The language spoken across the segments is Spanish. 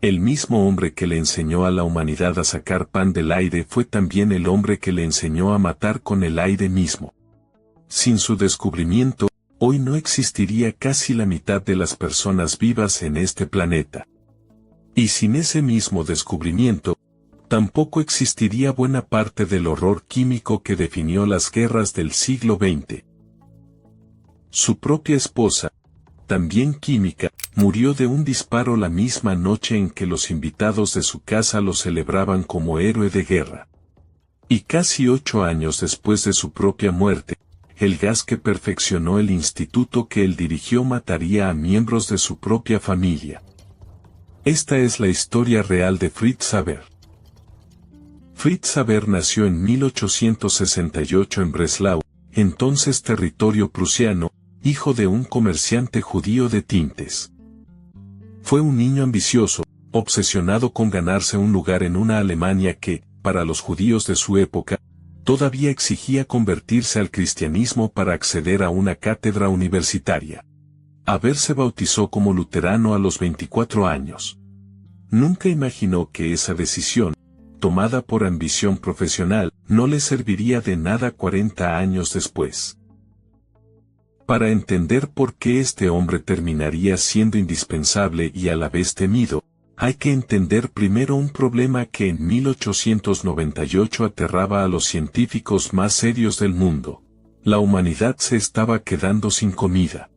El mismo hombre que le enseñó a la humanidad a sacar pan del aire fue también el hombre que le enseñó a matar con el aire mismo. Sin su descubrimiento, hoy no existiría casi la mitad de las personas vivas en este planeta. Y sin ese mismo descubrimiento, tampoco existiría buena parte del horror químico que definió las guerras del siglo XX. Su propia esposa, también química, murió de un disparo la misma noche en que los invitados de su casa lo celebraban como héroe de guerra. Y casi 8 años después de su propia muerte, el gas que perfeccionó el instituto que él dirigió mataría a miembros de su propia familia. Esta es la historia real de Fritz Haber. Fritz Haber nació en 1868 en Breslau, entonces territorio prusiano, hijo de un comerciante judío de tintes. Fue un niño ambicioso, obsesionado con ganarse un lugar en una Alemania que, para los judíos de su época, todavía exigía convertirse al cristianismo para acceder a una cátedra universitaria. Haber se bautizó como luterano a los 24 años. Nunca imaginó que esa decisión, tomada por ambición profesional, no le serviría de nada 40 años después. Para entender por qué este hombre terminaría siendo indispensable y a la vez temido, hay que entender primero un problema que en 1898 aterraba a los científicos más serios del mundo. La humanidad se estaba quedando sin comida.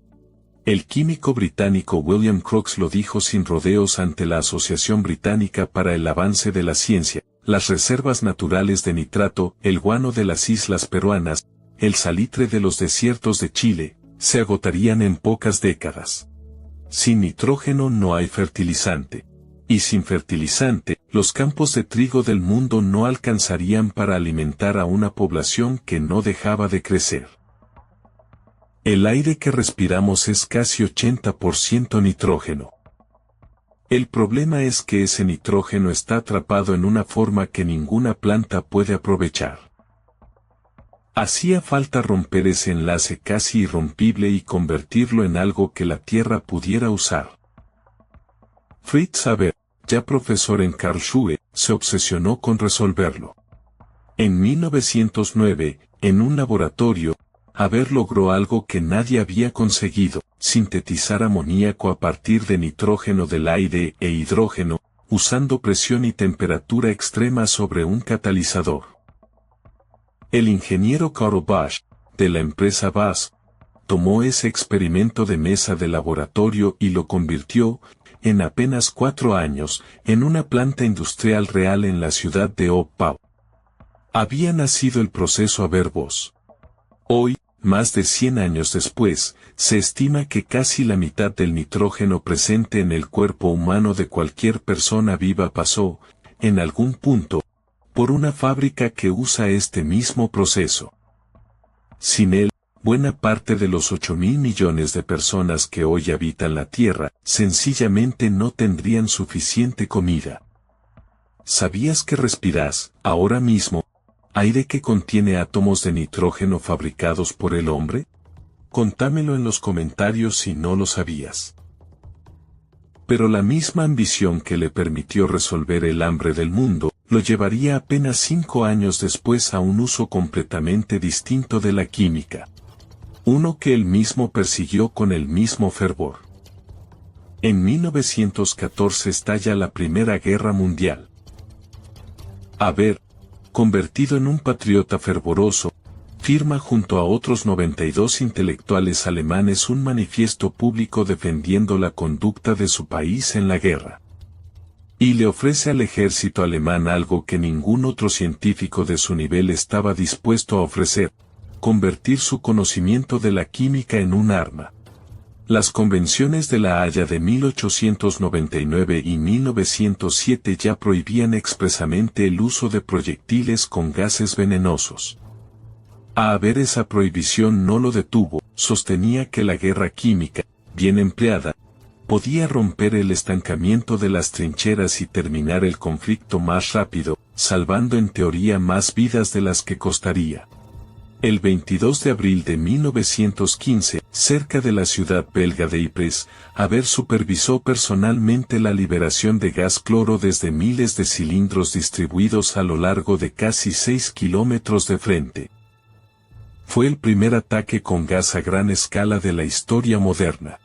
El químico británico William Crookes lo dijo sin rodeos ante la Asociación Británica para el Avance de la Ciencia: las reservas naturales de nitrato, el guano de las islas peruanas, el salitre de los desiertos de Chile, se agotarían en pocas décadas. Sin nitrógeno no hay fertilizante. Y sin fertilizante, los campos de trigo del mundo no alcanzarían para alimentar a una población que no dejaba de crecer. El aire que respiramos es casi 80% nitrógeno. El problema es que ese nitrógeno está atrapado en una forma que ninguna planta puede aprovechar. Hacía falta romper ese enlace casi irrompible y convertirlo en algo que la Tierra pudiera usar. Fritz Haber, ya profesor en Karlsruhe, se obsesionó con resolverlo. En 1909, en un laboratorio, Haber logró algo que nadie había conseguido: sintetizar amoníaco a partir de nitrógeno del aire e hidrógeno, usando presión y temperatura extrema sobre un catalizador. El ingeniero Karl Bosch, de la empresa BASF, tomó ese experimento de mesa de laboratorio y lo convirtió, en apenas 4 años, en una planta industrial real en la ciudad de Oppau. Había nacido el proceso Haber-Bosch. Hoy, más de 100 años después, se estima que casi la mitad del nitrógeno presente en el cuerpo humano de cualquier persona viva pasó, en algún punto, por una fábrica que usa este mismo proceso. Sin él, buena parte de los 8.000 millones de personas que hoy habitan la Tierra, sencillamente no tendrían suficiente comida. ¿Sabías que respiras, ahora mismo, aire que contiene átomos de nitrógeno fabricados por el hombre? Contámelo en los comentarios si no lo sabías. Pero la misma ambición que le permitió resolver el hambre del mundo, lo llevaría apenas 5 años después a un uso completamente distinto de la química. Uno que él mismo persiguió con el mismo fervor. En 1914 estalla la Primera Guerra Mundial. Haber, convertido en un patriota fervoroso, firma junto a otros 92 intelectuales alemanes un manifiesto público defendiendo la conducta de su país en la guerra. Y le ofrece al ejército alemán algo que ningún otro científico de su nivel estaba dispuesto a ofrecer: convertir su conocimiento de la química en un arma. Las convenciones de La Haya de 1899 y 1907 ya prohibían expresamente el uso de proyectiles con gases venenosos. A Haber esa prohibición no lo detuvo. Sostenía que la guerra química, bien empleada, podía romper el estancamiento de las trincheras y terminar el conflicto más rápido, salvando en teoría más vidas de las que costaría. El 22 de abril de 1915, cerca de la ciudad belga de Ypres, Haber supervisó personalmente la liberación de gas cloro desde miles de cilindros distribuidos a lo largo de casi 6 kilómetros de frente. Fue el primer ataque con gas a gran escala de la historia moderna.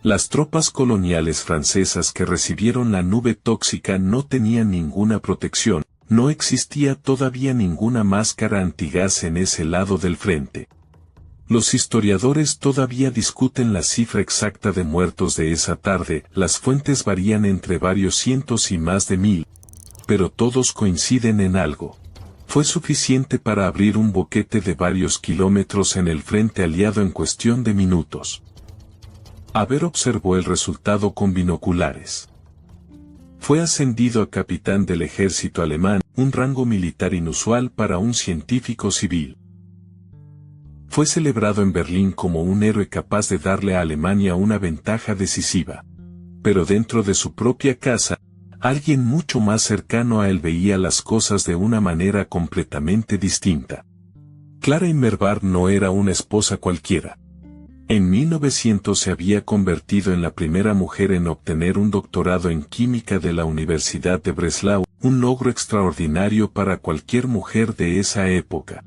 Las tropas coloniales francesas que recibieron la nube tóxica no tenían ninguna protección, no existía todavía ninguna máscara antigás en ese lado del frente. Los historiadores todavía discuten la cifra exacta de muertos de esa tarde, las fuentes varían entre varios cientos y más de 1000, pero todos coinciden en algo. Fue suficiente para abrir un boquete de varios kilómetros en el frente aliado en cuestión de minutos. Haber observó el resultado con binoculares. Fue ascendido a capitán del ejército alemán, un rango militar inusual para un científico civil. Fue celebrado en Berlín como un héroe capaz de darle a Alemania una ventaja decisiva. Pero dentro de su propia casa, alguien mucho más cercano a él veía las cosas de una manera completamente distinta. Clara Immerwahr no era una esposa cualquiera. En 1900 se había convertido en la primera mujer en obtener un doctorado en química de la Universidad de Breslau, un logro extraordinario para cualquier mujer de esa época.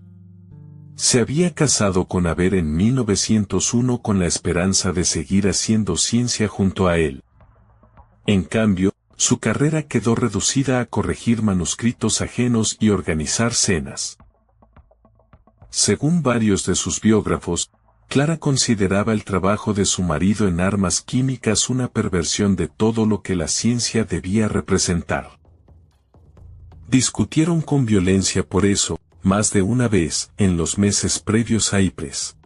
Se había casado con Haber en 1901 con la esperanza de seguir haciendo ciencia junto a él. En cambio, su carrera quedó reducida a corregir manuscritos ajenos y organizar cenas. Según varios de sus biógrafos, Clara consideraba el trabajo de su marido en armas químicas una perversión de todo lo que la ciencia debía representar. Discutieron con violencia por eso, más de una vez, en los meses previos a Ypres.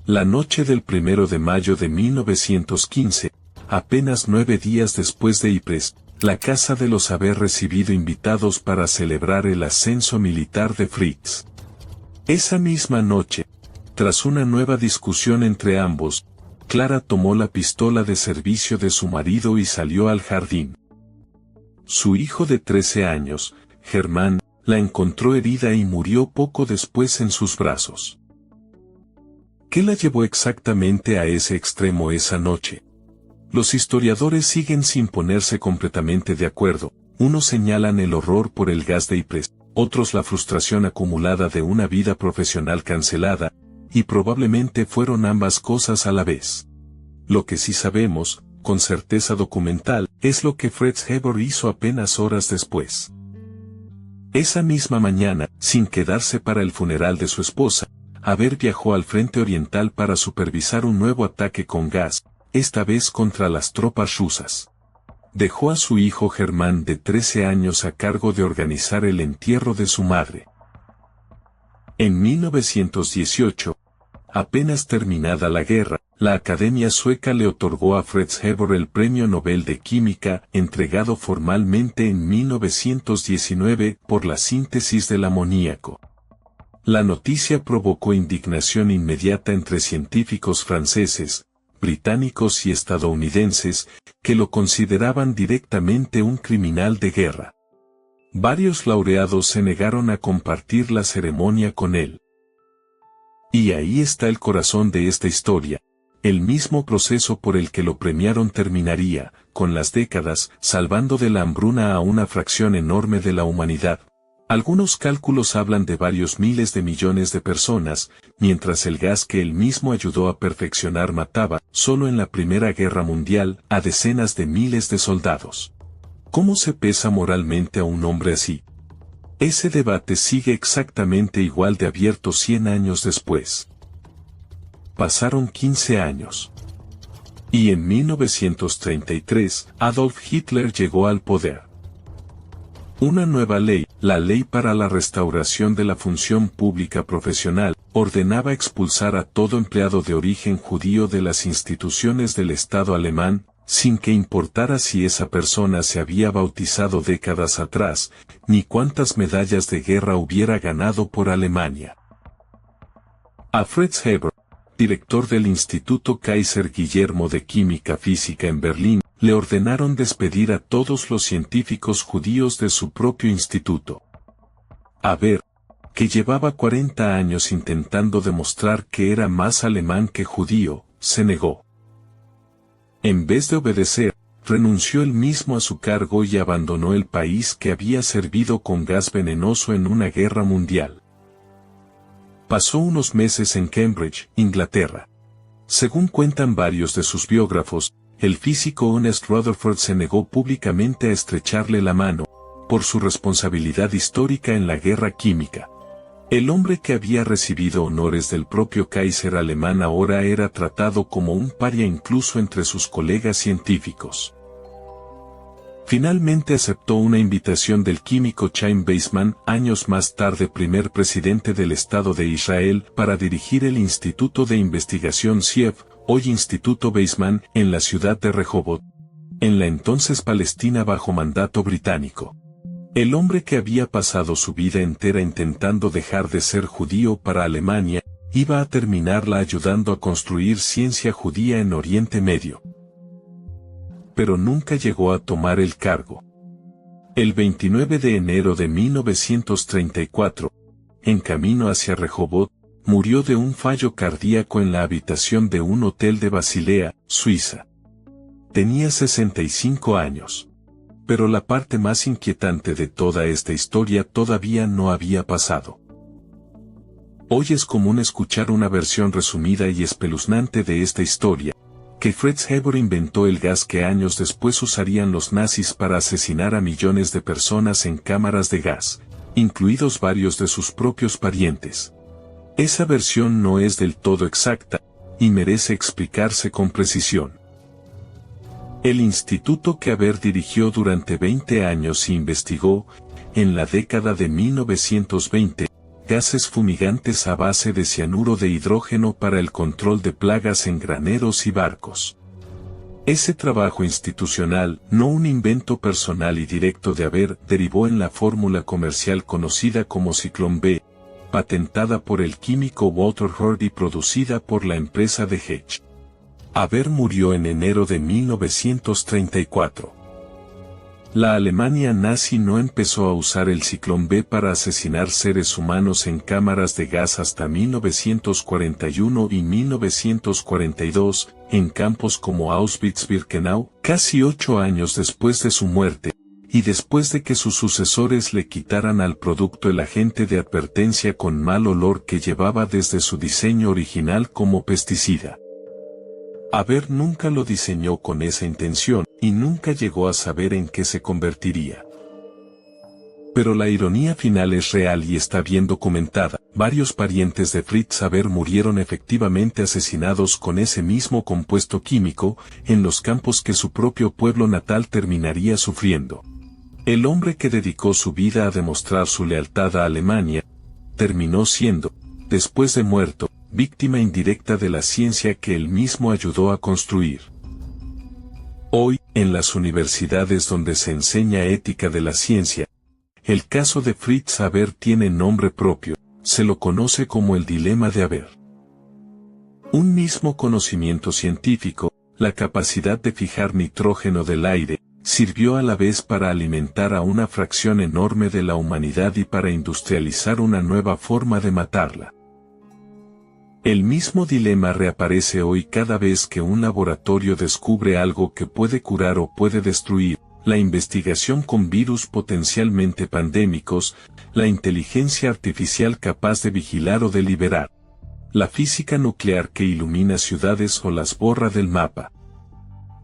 La noche del 1 de mayo de 1915, apenas 9 días después de Ypres, la casa de los Haber recibido invitados para celebrar el ascenso militar de Fritz. Esa misma noche, tras una nueva discusión entre ambos, Clara tomó la pistola de servicio de su marido y salió al jardín. Su hijo de 13 años, Germán, la encontró herida y murió poco después en sus brazos. ¿Qué la llevó exactamente a ese extremo esa noche? Los historiadores siguen sin ponerse completamente de acuerdo, unos señalan el horror por el gas de Ypres, otros la frustración acumulada de una vida profesional cancelada, y probablemente fueron ambas cosas a la vez. Lo que sí sabemos, con certeza documental, es lo que Fritz Haber hizo apenas horas después. Esa misma mañana, sin quedarse para el funeral de su esposa, Haber viajó al frente oriental para supervisar un nuevo ataque con gas, esta vez contra las tropas rusas. Dejó a su hijo Germán de 13 años a cargo de organizar el entierro de su madre. En 1918, apenas terminada la guerra, la Academia Sueca le otorgó a Fritz Haber el Premio Nobel de Química, entregado formalmente en 1919 por la síntesis del amoníaco. La noticia provocó indignación inmediata entre científicos franceses, británicos y estadounidenses, que lo consideraban directamente un criminal de guerra. Varios laureados se negaron a compartir la ceremonia con él. Y ahí está el corazón de esta historia. El mismo proceso por el que lo premiaron terminaría, con las décadas, salvando de la hambruna a una fracción enorme de la humanidad. Algunos cálculos hablan de varios miles de millones de personas, mientras el gas que él mismo ayudó a perfeccionar mataba, solo en la Primera Guerra Mundial, a decenas de miles de soldados. ¿Cómo se pesa moralmente a un hombre así? Ese debate sigue exactamente igual de abierto 100 años después. Pasaron 15 años. Y en 1933, Adolf Hitler llegó al poder. Una nueva ley, la Ley para la Restauración de la Función Pública Profesional, ordenaba expulsar a todo empleado de origen judío de las instituciones del Estado alemán, sin que importara si esa persona se había bautizado décadas atrás, ni cuántas medallas de guerra hubiera ganado por Alemania. A Fritz Haber, director del Instituto Kaiser Guillermo de Química Física en Berlín, le ordenaron despedir a todos los científicos judíos de su propio instituto. Haber, que llevaba 40 años intentando demostrar que era más alemán que judío, se negó. En vez de obedecer, renunció él mismo a su cargo y abandonó el país que había servido con gas venenoso en una guerra mundial. Pasó unos meses en Cambridge, Inglaterra. Según cuentan varios de sus biógrafos, el físico Ernest Rutherford se negó públicamente a estrecharle la mano, por su responsabilidad histórica en la guerra química. El hombre que había recibido honores del propio Kaiser alemán ahora era tratado como un paria incluso entre sus colegas científicos. Finalmente aceptó una invitación del químico Chaim Weizmann, años más tarde primer presidente del Estado de Israel, para dirigir el Instituto de Investigación CIEF, hoy Instituto Weizmann, en la ciudad de Rehovot, en la entonces Palestina bajo mandato británico. El hombre que había pasado su vida entera intentando dejar de ser judío para Alemania, iba a terminarla ayudando a construir ciencia judía en Oriente Medio. Pero nunca llegó a tomar el cargo. El 29 de enero de 1934, en camino hacia Rehovot, murió de un fallo cardíaco en la habitación de un hotel de Basilea, Suiza. Tenía 65 años. Pero la parte más inquietante de toda esta historia todavía no había pasado. Hoy es común escuchar una versión resumida y espeluznante de esta historia, que Fritz Haber inventó el gas que años después usarían los nazis para asesinar a millones de personas en cámaras de gas, incluidos varios de sus propios parientes. Esa versión no es del todo exacta, y merece explicarse con precisión. El instituto que Haber dirigió durante 20 años e investigó, en la década de 1920, gases fumigantes a base de cianuro de hidrógeno para el control de plagas en graneros y barcos. Ese trabajo institucional, no un invento personal y directo de Haber, derivó en la fórmula comercial conocida como Ciclón B, patentada por el químico Walter Hurd y producida por la empresa de Hedge. Haber murió en enero de 1934. La Alemania nazi no empezó a usar el Ciclón B para asesinar seres humanos en cámaras de gas hasta 1941 y 1942, en campos como Auschwitz-Birkenau, casi 8 años después de su muerte, y después de que sus sucesores le quitaran al producto el agente de advertencia con mal olor que llevaba desde su diseño original como pesticida. Haber nunca lo diseñó con esa intención, y nunca llegó a saber en qué se convertiría. Pero la ironía final es real y está bien documentada. Varios parientes de Fritz Haber murieron efectivamente asesinados con ese mismo compuesto químico, en los campos que su propio pueblo natal terminaría sufriendo. El hombre que dedicó su vida a demostrar su lealtad a Alemania, terminó siendo, después de muerto, víctima indirecta de la ciencia que él mismo ayudó a construir. Hoy, en las universidades donde se enseña ética de la ciencia, el caso de Fritz Haber tiene nombre propio, se lo conoce como el dilema de Haber. Un mismo conocimiento científico, la capacidad de fijar nitrógeno del aire, sirvió a la vez para alimentar a una fracción enorme de la humanidad y para industrializar una nueva forma de matarla. El mismo dilema reaparece hoy cada vez que un laboratorio descubre algo que puede curar o puede destruir, la investigación con virus potencialmente pandémicos, la inteligencia artificial capaz de vigilar o deliberar, la física nuclear que ilumina ciudades o las borra del mapa.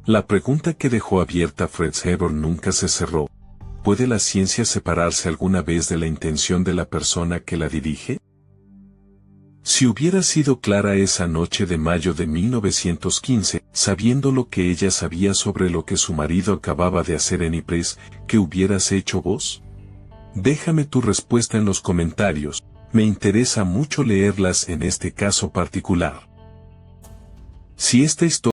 La pregunta que dejó abierta Fritz Haber nunca se cerró. ¿Puede la ciencia separarse alguna vez de la intención de la persona que la dirige? Si hubiera sido Clara esa noche de mayo de 1915, sabiendo lo que ella sabía sobre lo que su marido acababa de hacer en Ypres, ¿qué hubieras hecho vos? Déjame tu respuesta en los comentarios, me interesa mucho leerlas en este caso particular. Si esta historia